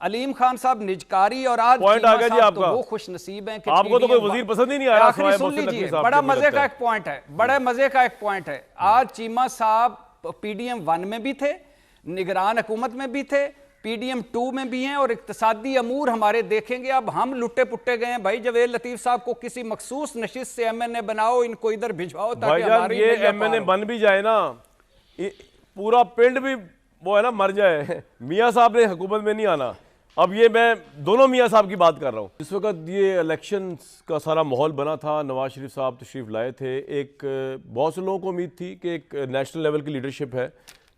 علیم خان صاحب نجکاری اور آج پوائنٹ آ گیا جی آپ کا. وہ خوش نصیب ہیں کہ آپ کو تو کوئی وزیر پسند ہی نہیں آ رہا آخری سن لیجیے, بڑا مزے کا ایک پوائنٹ ہے, بڑے مزے کا ایک پوائنٹ ہے. آج چیمہ صاحب پی ڈی ایم 1 میں بھی تھے, نگران حکومت میں بھی تھے, پی ڈی ایم 2 میں بھی ہیں, اور اقتصادی امور ہمارے دیکھیں گے. اب ہم لٹے پٹے گئے ہیں بھائی. جویل لطیف صاحب کو کسی مخصوص نشست سے ایم این اے بناؤ, ان کو ادھر بھجواؤ تاکہ ہماری یہ ایم این اے بن بھی جائے نا, پورا پنڈ بھی وہ ہے نا مر جائے, میاں صاحب نے حکومت میں نہیں آنا. اب یہ میں دونوں میاں صاحب کی بات کر رہا ہوں. اس وقت یہ الیکشنز کا سارا ماحول بنا تھا, نواز شریف صاحب تشریف لائے تھے. ایک بہت سے لوگوں کو امید تھی کہ ایک نیشنل لیول کی لیڈرشپ ہے.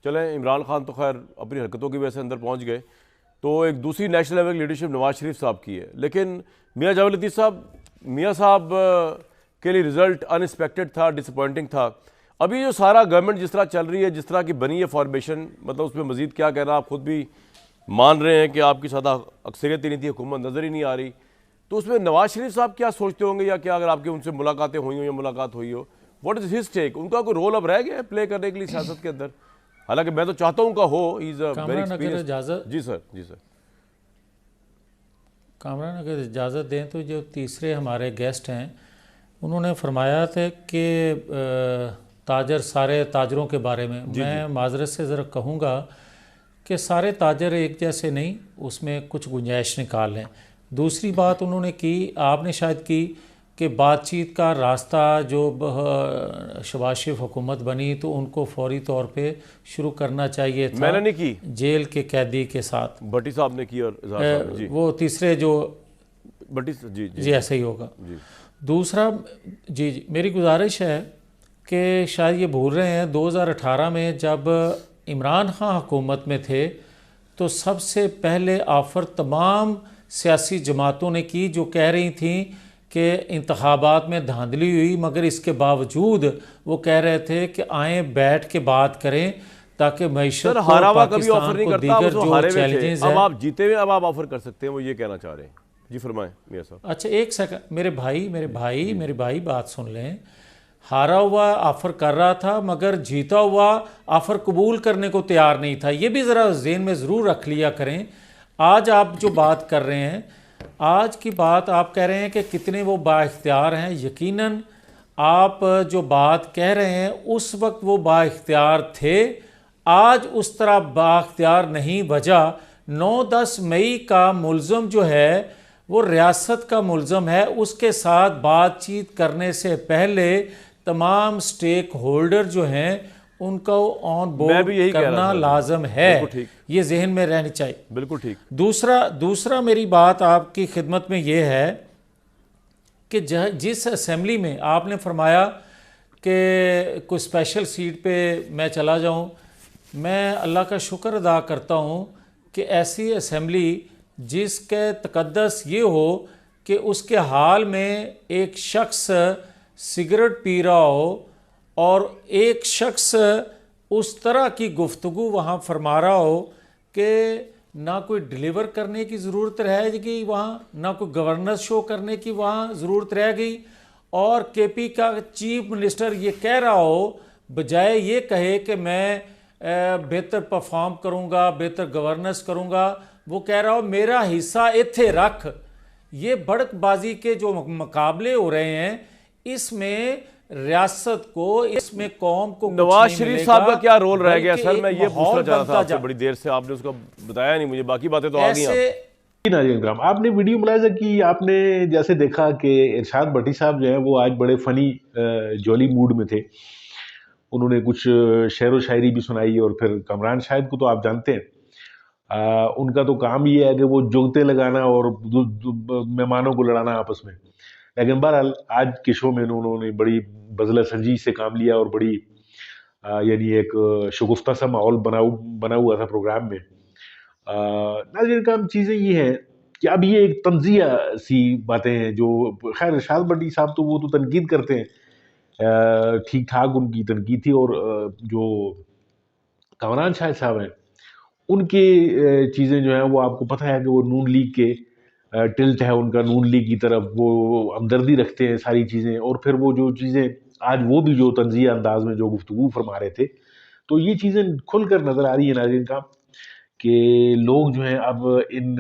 چلیں عمران خان تو خیر اپنی حرکتوں کی وجہ سے اندر پہنچ گئے, تو ایک دوسری نیشنل لیول کی لیڈرشپ نواز شریف صاحب کی ہے. لیکن میاں جاوید لطیف صاحب, میاں صاحب کے لیے رزلٹ ان ایکسپیکٹڈ تھا, ڈس اپوائنٹنگ تھا. ابھی جو سارا گورنمنٹ جس طرح چل رہی ہے, جس طرح کی بنی ہے فارمیشن, مطلب اس میں مزید کیا کہنا, آپ خود بھی مان رہے ہیں کہ آپ کی سادہ اکثریت ہی نہیں تھی, حکومت نظر ہی نہیں آ رہی. تو اس میں نواز شریف صاحب کیا سوچتے ہوں گے, یا کیا اگر آپ کی ان سے ملاقاتیں ہوئی ہوں یا ملاقات ہوئی ہو, واٹ از ہز ٹیک؟ ان کا کوئی رول اب رہ گیا ہے پلے کرنے کے لیے سیاست کے اندر؟ حالانکہ میں تو چاہتا ہوں ان کا ہو, ہی از اے ویری ایکسپیرینس. جی سر, جی سر. کامران اگر اجازت دیں تو جو تیسرے ہمارے گیسٹ ہیں انہوں نے فرمایا تھا کہ تاجر, سارے تاجروں کے بارے میں میں معذرت سے ذرا کہوں گا کہ سارے تاجر ایک جیسے نہیں, اس میں کچھ گنجائش نکال لیں. دوسری بات انہوں نے کی, آپ نے شاید کی, کہ بات چیت کا راستہ جو شہباز شریف حکومت بنی تو ان کو فوری طور پہ شروع کرنا چاہیے تھا. میں نے نہیں کی, جیل کے قیدی کے ساتھ بھٹی صاحب نے کی, اور وہ تیسرے جو بھٹی, جی ایسا ہی ہوگا. دوسرا جی میری گزارش ہے کہ شاید یہ بھول رہے ہیں, 2018 میں جب عمران خان حکومت میں تھے تو سب سے پہلے آفر تمام سیاسی جماعتوں نے کی, جو کہہ رہی تھیں کہ انتخابات میں دھاندلی ہوئی, مگر اس کے باوجود وہ کہہ رہے تھے کہ آئیں بیٹھ کے بات کریں تاکہ معیشت کو, پاکستان کو دیگر جو چیلنجز ہیں. اب آپ جیتے ہوئے اب آپ آفر کر سکتے ہیں, وہ یہ کہنا چاہ رہے ہیں. جی فرمائیں میاں صاحب. اچھا ایک سیکنڈ, میرے بھائی بات سن لیں. ہارا ہوا آفر کر رہا تھا مگر جیتا ہوا آفر قبول کرنے کو تیار نہیں تھا. یہ بھی ذرا ذہن میں ضرور رکھ لیا کریں. آج آپ جو بات کر رہے ہیں, آج کی بات آپ کہہ رہے ہیں کہ کتنے وہ با اختیار ہیں. یقیناً آپ جو بات کہہ رہے ہیں اس وقت وہ با اختیار تھے, آج اس طرح با اختیار نہیں. وجہ 9-10 مئی کا ملزم جو ہے وہ ریاست کا ملزم ہے, اس کے ساتھ بات چیت کرنے سے پہلے تمام سٹیک ہولڈر جو ہیں ان کو آن بورڈ کرنا لازم ہے. یہ ذہن میں رہنی چاہیے. بالکل ٹھیک. دوسرا میری بات آپ کی خدمت میں یہ ہے کہ جس اسمبلی میں آپ نے فرمایا کہ کوئی اسپیشل سیٹ پہ میں چلا جاؤں, میں اللہ کا شکر ادا کرتا ہوں کہ ایسی اسمبلی جس کے تقدس یہ ہو کہ اس کے حال میں ایک شخص سگریٹ پی رہا ہو اور ایک شخص اس طرح کی گفتگو وہاں فرما رہا ہو کہ نہ کوئی ڈیلیور کرنے کی ضرورت رہ گئی وہاں, نہ کوئی گورننس شو کرنے کی وہاں ضرورت رہ گئی, اور کے پی کا چیف منسٹر یہ کہہ رہا ہو بجائے یہ کہے کہ میں بہتر پرفارم کروں گا, بہتر گورننس کروں گا, وہ کہہ رہا ہو میرا حصہ ایتھے رکھ. یہ بڑک بازی کے جو مقابلے ہو رہے ہیں اس میں ریاست کو, اس میں قوم کو نواز شریف صاحب کا کیا رول رہ گیا سر؟ میں یہ پوچھنا چاہ رہا تھا آپ سے بڑی دیر سے, آپ نے اس کا بتایا نہیں مجھے, باقی باتیں تو آ گئی ہیں. ناظرین کرام, آپ نے ویڈیو ملاحظہ کی, آپ نے جیسے دیکھا کہ ارشاد بھٹی صاحب جو ہیں وہ آج بڑے فنی جولی موڈ میں تھے. انہوں نے کچھ شعر و شاعری بھی سنائی, اور پھر کامران شاہد کو تو آپ جانتے ہیں ان کا تو کام یہ ہے کہ وہ جوگتے لگانا اور مہمانوں کو لڑانا آپس میں. لیکن بہرحال آج کے شو میں انہوں نے بڑی بذلِ سنجی سے کام لیا, اور بڑی یعنی ایک شگفتہ سا ماحول بنا ہوا تھا پروگرام میں. ناظرین کام چیزیں یہ ہیں کہ اب یہ ایک تنزیہ سی باتیں ہیں جو خیر ارشاد بھٹی صاحب تو وہ تو تنقید کرتے ہیں, ٹھیک ٹھاک ان کی تنقید تھی, اور جو کامران شاہد صاحب ہیں ان کی چیزیں جو ہیں وہ آپ کو پتہ ہے کہ وہ نون لیگ کے ٹلٹ ہے ان کا, نون لیگ کی طرف وہ ہمدردی رکھتے ہیں ساری چیزیں. اور پھر وہ جو چیزیں آج وہ بھی جو طنزیہ انداز میں جو گفتگو فرما رہے تھے, تو یہ چیزیں کھل کر نظر آ رہی ہیں ناظرین کا کہ لوگ جو ہیں اب ان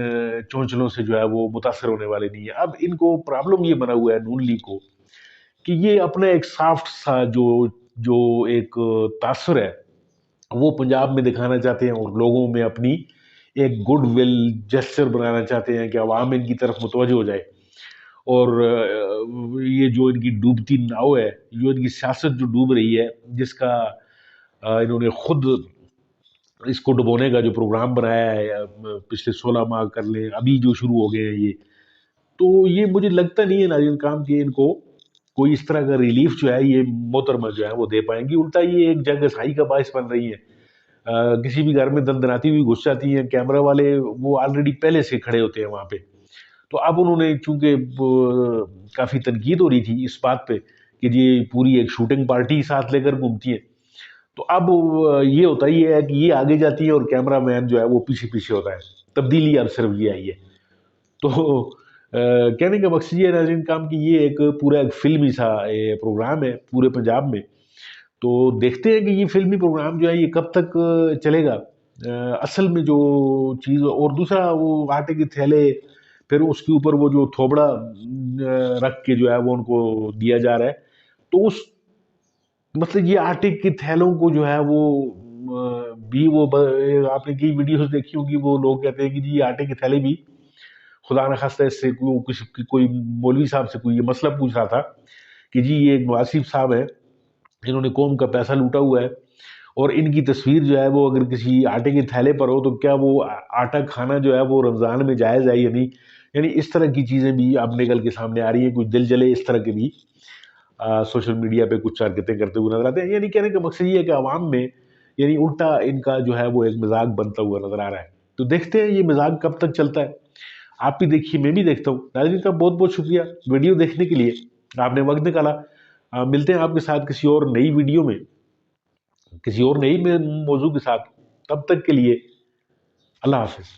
چونچلوں سے جو ہے وہ متاثر ہونے والے نہیں ہیں. اب ان کو پرابلم یہ بنا ہوا ہے نون لیگ کو کہ یہ اپنا ایک سافٹ سا جو ایک تاثر ہے وہ پنجاب میں دکھانا چاہتے ہیں اور لوگوں میں اپنی ایک گڈ ول جسچر بنانا چاہتے ہیں کہ عوام ان کی طرف متوجہ ہو جائے. اور یہ جو ان کی ڈوبتی ناؤ ہے، جو ان کی سیاست جو ڈوب رہی ہے، جس کا انہوں نے خود اس کو ڈبونے کا جو پروگرام بنایا ہے پچھلے 16 ماہ کر لیں، ابھی جو شروع ہو گئے ہیں یہ، تو یہ مجھے لگتا نہیں ہے ناظرین کام کہ ان کو کوئی اس طرح کا ریلیف جو ہے یہ محترمہ جو ہے وہ دے پائیں گی. الٹا یہ ایک جنگ اسائی کا باعث بن رہی ہیں. کسی بھی گھر میں دندناتی ہوئی گھس جاتی ہیں، کیمرہ والے وہ آلریڈی پہلے سے کھڑے ہوتے ہیں وہاں پہ. تو اب انہوں نے چونکہ کافی تنقید ہو رہی تھی اس بات پہ کہ یہ پوری ایک شوٹنگ پارٹی ساتھ لے کر گھومتی ہیں، تو اب یہ ہوتا ہی ہے کہ یہ آگے جاتی ہے اور کیمرہ مین جو ہے وہ پیچھے پیچھے ہوتا ہے. تبدیلی اب صرف یہ آئی ہے. تو کہنے کا مقصد یہ ہے ناظرین کام کہ یہ ایک پورا ایک فلمی سا پروگرام ہے پورے پنجاب میں. تو دیکھتے ہیں کہ یہ فلمی پروگرام جو ہے یہ کب تک چلے گا. اصل میں جو چیز، اور دوسرا وہ آٹے کے تھیلے، پھر اس کے اوپر وہ جو تھوبڑا رکھ کے جو ہے وہ ان کو دیا جا رہا ہے، تو اس مطلب یہ آٹے کے تھیلوں کو جو ہے وہ بھی وہ آپ نے کی ویڈیوز دیکھی ہوگی، وہ لوگ کہتے ہیں کہ جی یہ آٹے کے تھیلے بھی خدا نخواستہ اس سے کوئی مولوی صاحب سے کوئی یہ مسئلہ پوچھ رہا تھا کہ جی یہ نواز شریف صاحب ہیں، انہوں نے قوم کا پیسہ لوٹا ہوا ہے اور ان کی تصویر جو ہے وہ اگر کسی آٹے کے تھیلے پر ہو تو کیا وہ آٹا کھانا جو ہے وہ رمضان میں جائز ہے یا نہیں. یعنی اس طرح کی چیزیں بھی اب نکل کے سامنے آ رہی ہیں. کچھ دل جلے اس طرح کے بھی سوشل میڈیا پہ کچھ حرکتیں کرتے ہوئے نظر آتے ہیں. یعنی کہنے کا مقصد یہ ہے کہ عوام میں یعنی الٹا ان کا جو ہے وہ ایک مزاق بنتا ہوا نظر آ رہا ہے. تو دیکھتے ہیں یہ مزاق کب تک چلتا ہے. آپ بھی دیکھیے، میں بھی دیکھتا ہوں. ناظرین کا بہت بہت شکریہ ویڈیو دیکھنے کے لیے، آپ نے وقت نکالا. ملتے ہیں آپ کے ساتھ کسی اور نئی ویڈیو میں، کسی اور نئی موضوع کے ساتھ. تب تک کے لیے اللہ حافظ.